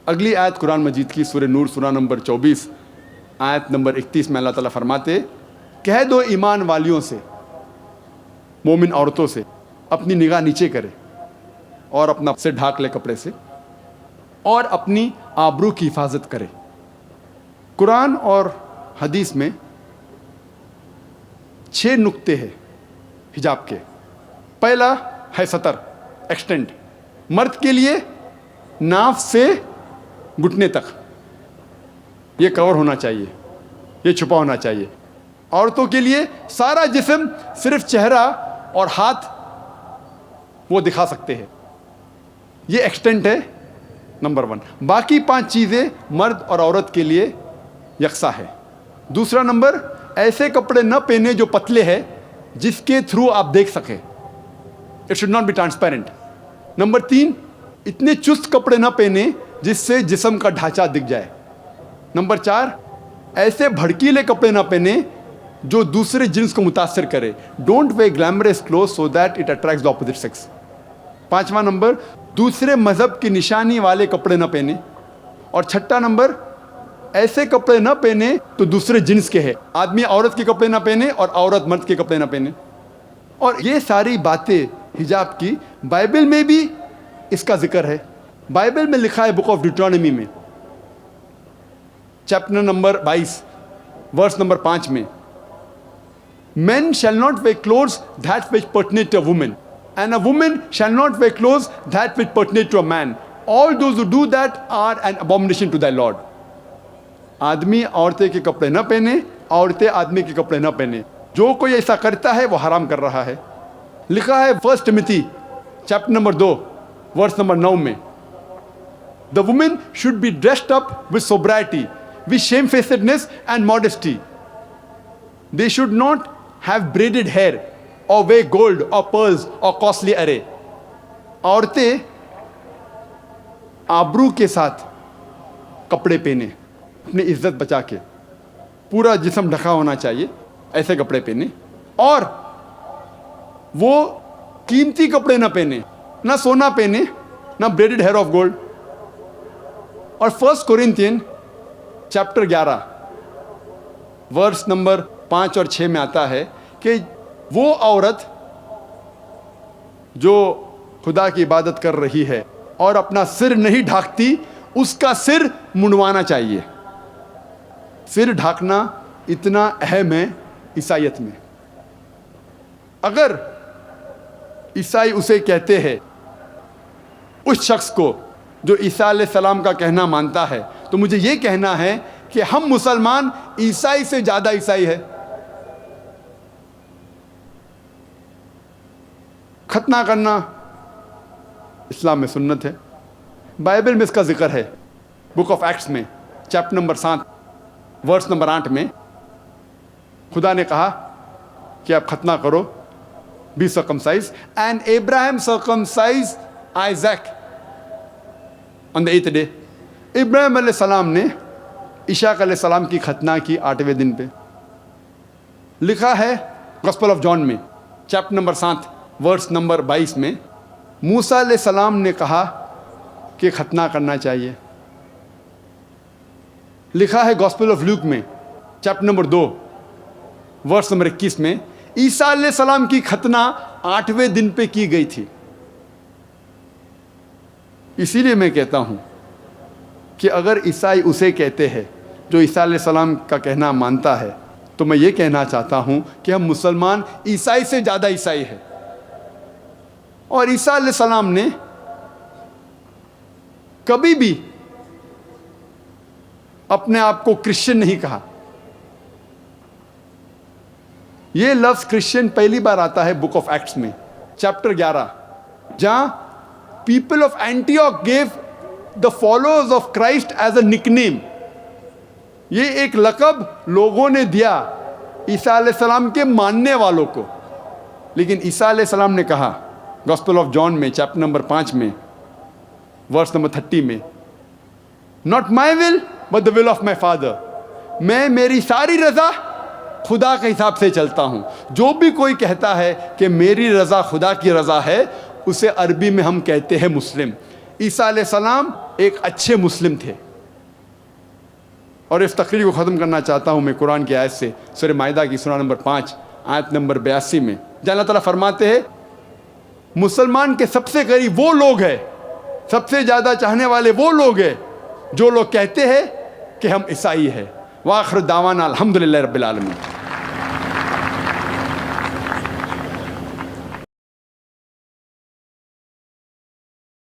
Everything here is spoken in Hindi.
अगली आयत कुरान मजीद की सूरह नूर सूरा नंबर 24 आयत नंबर 31 में अल्लाह ताला फरमाते, कह दो ईमान वालियों से, मोमिन औरतों से, अपनी निगाह नीचे करे और अपना सिर ढाक ले कपड़े से और अपनी आबरू की हिफाजत करे। कुरान और हदीस में 6 नुक्ते हैं हिजाब के। पहला है सतर, एक्सटेंट। मर्द के लिए नाफ से घुटने तक ये कवर होना चाहिए, ये छुपा होना चाहिए। औरतों के लिए सारा जिस्म, सिर्फ चेहरा और हाथ वो दिखा सकते हैं, ये एक्सटेंट है नंबर 1। बाकी 5 चीज़ें मर्द और औरत के लिए यकसा है। दूसरा नंबर, ऐसे कपड़े न पहने जो पतले हैं जिसके थ्रू आप देख सकें, it should not be transparent. Number 3, इतने चुस्त कपड़े न पहने जिससे जिस्म का ढांचा दिख जाए। नंबर 4, ऐसे भड़कीले कपड़े न पहने जो दूसरे जिन्स को मुतासर करे। Don't wear glamorous clothes so that it attracts the opposite sex. 5वां नंबर, दूसरे मजहब की निशानी वाले कपड़े न पहने। और 6ठा नंबर, ऐसे कपड़े न पहने तो दूसरे जिन्स के हैं। आदमी औरत के कपड़े न पहने और औरत मर्द के कपड़े न पहने। और ये सारी बातें हिजाब की बाइबल में भी इसका जिक्र है। बाइबल में लिखा है बुक ऑफ डिट्रोनॉमी में चैप्टर नंबर 22 वर्स नंबर 5 में, Men shall not wear clothes that which pertain to a woman, and a woman shall not wear clothes that which pertain to a man. All those who do that are an abomination to thy Lord. आदमी औरतें के कपड़े न पहने, औरतें आदमी के कपड़े न पहने। जो कोई ऐसा करता है वो हराम कर रहा है। लिखा है 1 Timothy chapter number 2 verse number 9 में, The woman should be dressed up with sobriety, with shamefacedness and modesty. They should not have braided hair or wear gold or pearls or costly array. औरतें आबरू के साथ कपड़े पहने, अपनी इज्जत बचा के, पूरा जिस्म ढका होना चाहिए, ऐसे कपड़े पहने। और वो कीमती कपड़े ना पहने, ना सोना पहने, ना ब्रेडेड हेयर ऑफ गोल्ड। और 1 कोरिंथियन चैप्टर 11 वर्स नंबर 5 और 6 में आता है कि वो औरत जो खुदा की इबादत कर रही है और अपना सिर नहीं ढाकती, उसका सिर मुंडवाना चाहिए। सिर ढाकना इतना अहम है ईसाइयत में। अगर ईसाई उसे कहते हैं, उस शख्स को जो ईसा अलैहिस्सलाम का कहना मानता है, तो मुझे ये कहना है कि हम मुसलमान ईसाई से ज़्यादा ईसाई है। खतना करना इस्लाम में सुन्नत है। बाइबल में इसका जिक्र है बुक ऑफ एक्ट्स में चैप्टर नंबर 7 वर्स नंबर 8 में। खुदा ने कहा कि आप खतना करो, be circumcise, and Abraham circumcise Isaac on the 8th day. इब्राहिम अलैहिस्सलाम ने इशाक अलैहिस्सलाम की खतना की 8वें दिन पे। लिखा है गॉस्पेल ऑफ जॉन में चैप्टर नंबर 7 वर्स नंबर 22 में, मूसा अलैहिस्सलाम ने कहा कि खतना करना चाहिए। लिखा है गॉस्पेल ऑफ ल्यूक में चैप्टर नंबर 2 वर्स नंबर 21 में, ईसा अलैहिस्सलाम की खतना 8वें दिन पे की गई थी। इसीलिए मैं कहता हूं कि अगर ईसाई उसे कहते हैं जो ईसा अलैहिस्सलाम का कहना मानता है, तो मैं ये कहना चाहता हूं कि हम मुसलमान ईसाई से ज़्यादा ईसाई है। और ईसा अलैहिस्सलाम ने कभी भी अपने आप को क्रिश्चियन नहीं कहा। यह लफ्ज क्रिश्चियन पहली बार आता है बुक ऑफ एक्ट्स में चैप्टर 11, जहां people of Antioch gave the followers of Christ as a nickname. ये एक लक़ब लोगों ने दिया ईसा अलैहिस्सलाम के मानने वालों को। लेकिन ईसा अलैहिस्सलाम ने कहा गॉस्पेल ऑफ जॉन में चैप्टर नंबर 5 में वर्स नंबर 30 में, not my will but the will of my father. मैं मेरी सारी रजा खुदा के हिसाब से चलता हूँ। जो भी कोई कहता है कि मेरी रजा खुदा की रजा है, उसे अरबी में हम कहते हैं मुस्लिम। ईसा अलैहिस्सलाम एक अच्छे मुस्लिम थे। और इस तकरीर को ख़त्म करना चाहता हूँ मैं कुरान की आयत से, सूरह माइदा की सूरा नंबर 5 आयत नंबर 82 में, जहाँ अल्लाह ताला फरमाते हैं मुसलमान के सबसे करीब वो लोग हैं, सबसे ज़्यादा चाहने वाले वो लोग हैं जो लोग कहते हैं कि हम ईसाई हैं। वाखिर दावाना अल्हम्दुलिल्लाह रब्बिल आलमीन।